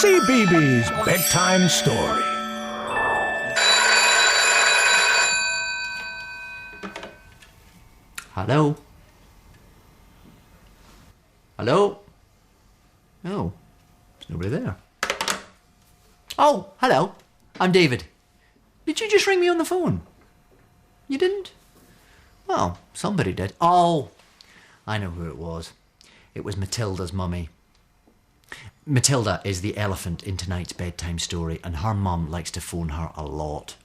CBeebies Bedtime Story. Hello? Hello? Oh, there's nobody there. Oh, hello. I'm David. Did you just ring me on the phone? You didn't? Well, somebody did. Oh, I know who it was. It was Matilda's mummy. Matilda is the elephant in tonight's bedtime story, and her mum likes to phone her a lot.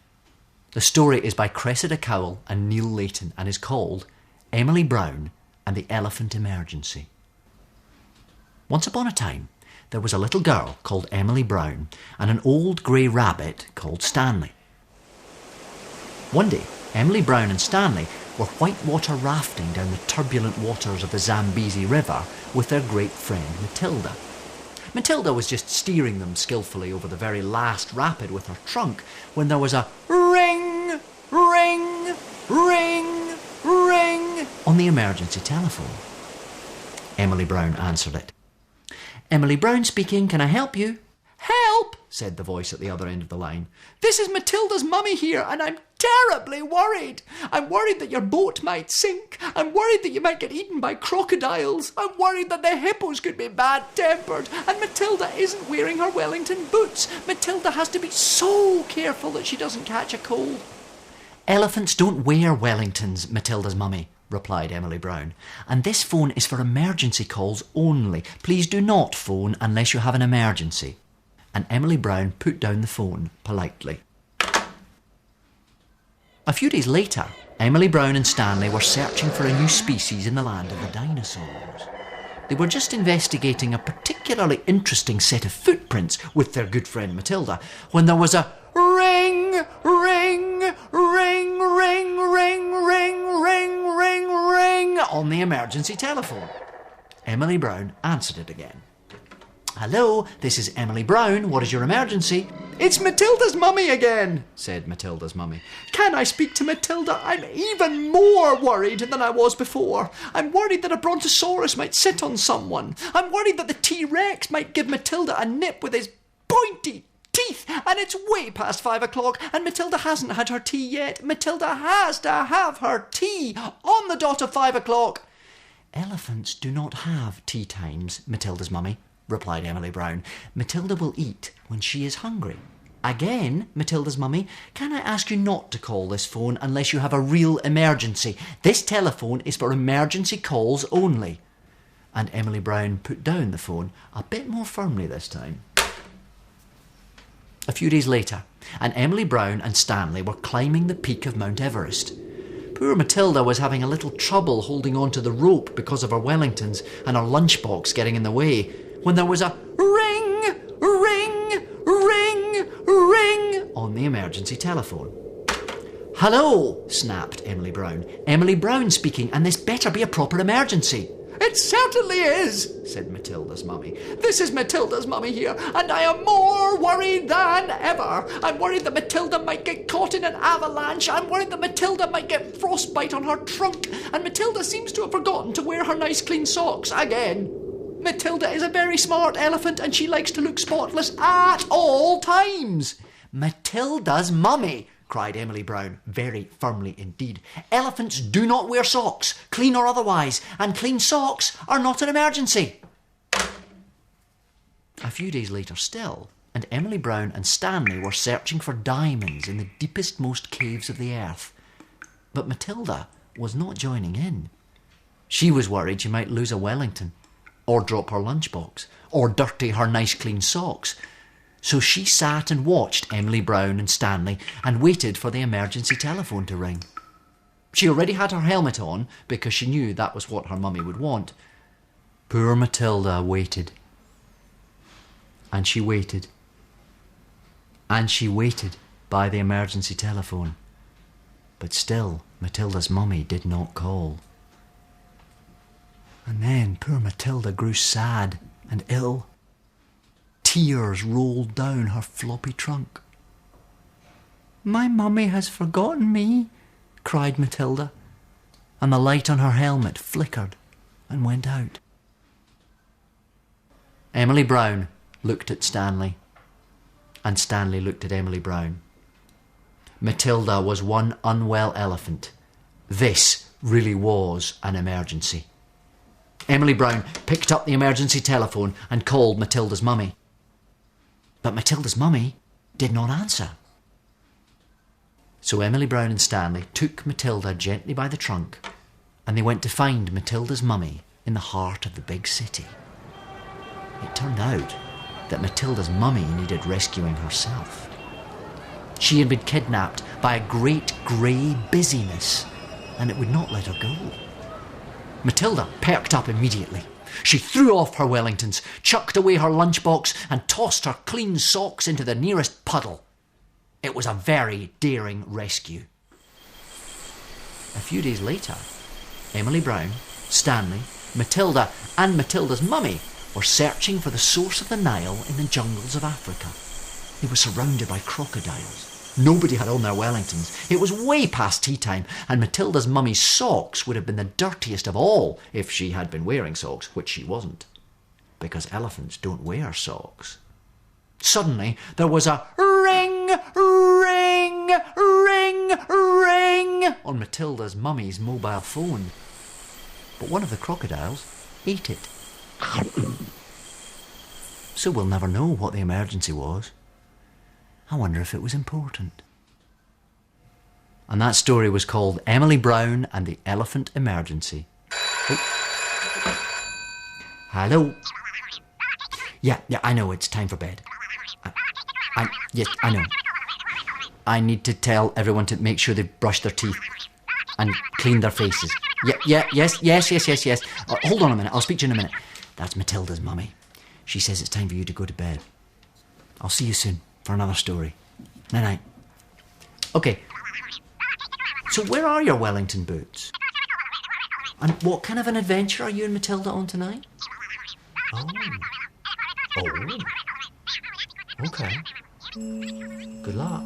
The story is by Cressida, Cowell and Neal Layton and is called Emily Brown and the Elephant Emergency. Once upon a time, there was a little girl called Emily Brown and an old grey rabbit called Stanley. One day, Emily Brown and Stanley were whitewater rafting down the turbulent waters of the Zambezi River with their great friend Matilda. Matilda was just steering them skillfully over the very last rapid with her trunk when there was a ring, ring, ring, ring on the emergency telephone. Emily Brown answered it. Emily Brown speaking, can I help you? Help, said the voice at the other end of the line. This is Matilda's mummy here and I'm terribly worried. I'm worried that your boat might sink. I'm worried that you might get eaten by crocodiles. I'm worried that the hippos could be bad-tempered. And Matilda isn't wearing her Wellington boots. Matilda has to be so careful that she doesn't catch a cold. Elephants don't wear Wellingtons, Matilda's mummy, replied Emily Brown. And this phone is for emergency calls only. Please do not phone unless you have an emergency. And Emily Brown put down the phone politely. A few days later, Emily Brown and Stanley were searching for a new species in the land of the dinosaurs. They were just investigating a particularly interesting set of footprints with their good friend Matilda when there was a ring, ring, ring, ring, ring, ring, ring, ring, ring on the emergency telephone. Emily Brown answered it again. Hello, this is Emily Brown. What is your emergency? It's Matilda's mummy again, said Matilda's mummy. Can I speak to Matilda? I'm even more worried than I was before. I'm worried that a brontosaurus might sit on someone. I'm worried that the T-Rex might give Matilda a nip with his pointy teeth. And it's way past 5 o'clock and Matilda hasn't had her tea yet. Matilda has to have her tea on the dot of 5 o'clock. Elephants do not have tea times, Matilda's mummy, replied Emily Brown. Matilda will eat when she is hungry. Again, Matilda's mummy, can I ask you not to call this phone unless you have a real emergency? This telephone is for emergency calls only. And Emily Brown put down the phone a bit more firmly this time. A few days later, and Emily Brown and Stanley were climbing the peak of Mount Everest. Poor Matilda was having a little trouble holding on to the rope because of her Wellingtons and her lunchbox getting in the way, when there was a ring, ring, ring, ring on the emergency telephone. Hello, snapped Emily Brown. Emily Brown speaking, and this better be a proper emergency. It certainly is, said Matilda's mummy. This is Matilda's mummy here, and I am more worried than ever. I'm worried that Matilda might get caught in an avalanche. I'm worried that Matilda might get frostbite on her trunk, and Matilda seems to have forgotten to wear her nice clean socks again. Matilda is a very smart elephant and she likes to look spotless at all times. Matilda's mummy, cried Emily Brown, very firmly indeed. Elephants do not wear socks, clean or otherwise, and clean socks are not an emergency. A few days later still, and Emily Brown and Stanley were searching for diamonds in the deepest, most caves of the earth. But Matilda was not joining in. She was worried she might lose a Wellington, or drop her lunchbox, or dirty her nice clean socks. So she sat and watched Emily Brown and Stanley and waited for the emergency telephone to ring. She already had her helmet on because she knew that was what her mummy would want. Poor Matilda waited. And she waited. And she waited by the emergency telephone. But still, Matilda's mummy did not call. And then poor Matilda grew sad and ill. Tears rolled down her floppy trunk. My mummy has forgotten me, cried Matilda, and the light on her helmet flickered and went out. Emily Brown looked at Stanley, and Stanley looked at Emily Brown. Matilda was one unwell elephant. This really was an emergency. Emily Brown picked up the emergency telephone and called Matilda's mummy. But Matilda's mummy did not answer. So Emily Brown and Stanley took Matilda gently by the trunk, and they went to find Matilda's mummy in the heart of the big city. It turned out that Matilda's mummy needed rescuing herself. She had been kidnapped by a great grey busyness, and it would not let her go. Matilda perked up immediately. She threw off her Wellingtons, chucked away her lunchbox, and tossed her clean socks into the nearest puddle. It was a very daring rescue. A few days later, Emily Brown, Stanley, Matilda, and Matilda's mummy were searching for the source of the Nile in the jungles of Africa. They were surrounded by crocodiles. Nobody had on their Wellingtons. It was way past tea time, and Matilda's mummy's socks would have been the dirtiest of all if she had been wearing socks, which she wasn't, because elephants don't wear socks. Suddenly, there was a ring, ring, ring, ring on Matilda's mummy's mobile phone. But one of the crocodiles ate it. So we'll never know what the emergency was. I wonder if it was important. And that story was called Emily Brown and the Elephant Emergency. Oh. Hello? Yeah, I know, it's time for bed. Yes, I know. I need to tell everyone to make sure they brush their teeth and clean their faces. Yes. Hold on a minute, I'll speak to you in a minute. That's Matilda's mummy. She says it's time for you to go to bed. I'll see you soon for another story. Night-night. Okay. So where are your Wellington boots? And what kind of an adventure are you and Matilda on tonight? Oh. Okay. Good luck.